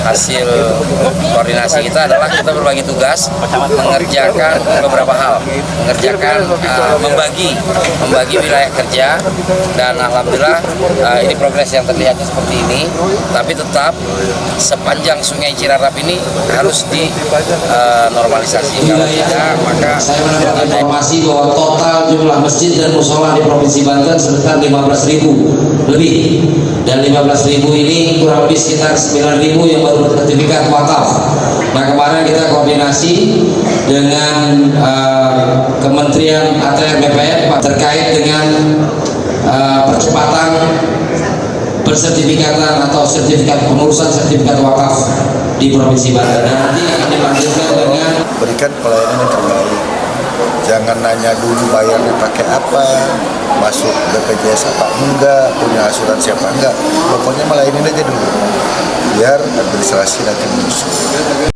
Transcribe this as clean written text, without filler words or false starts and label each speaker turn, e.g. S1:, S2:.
S1: hasil koordinasi kita adalah kita berbagi tugas mengerjakan beberapa hal, membagi wilayah kerja, dan alhamdulillah ini progres yang terlihatnya seperti ini. Tapi tetap sepanjang Sungai Cirarap ini harus dinormalisasi. Kalau tidak, maka
S2: saya mendapat informasi bahwa total jumlah masjid dan musola di Provinsi Banten sekitar 15.000 lebih, dan 15.000 ini kurang lebih sekitar 9.000 yang baru bersertifikat wakaf. Nah, kemarin kita koordinasi dengan Kementerian ATR BPN terkait dengan percepatan bersertifikatan atau sertifikat pengurusan sertifikat wakaf di Provinsi Banten. Dan nanti akan dilanjutkan dengan
S3: berikan pelayanan yang terbaik. Jangan nanya dulu bayarnya pakai apa, masuk BPJS apa enggak, punya asuransi apa enggak. Pokoknya melayani aja dulu, biar administrasi nanti menyusul.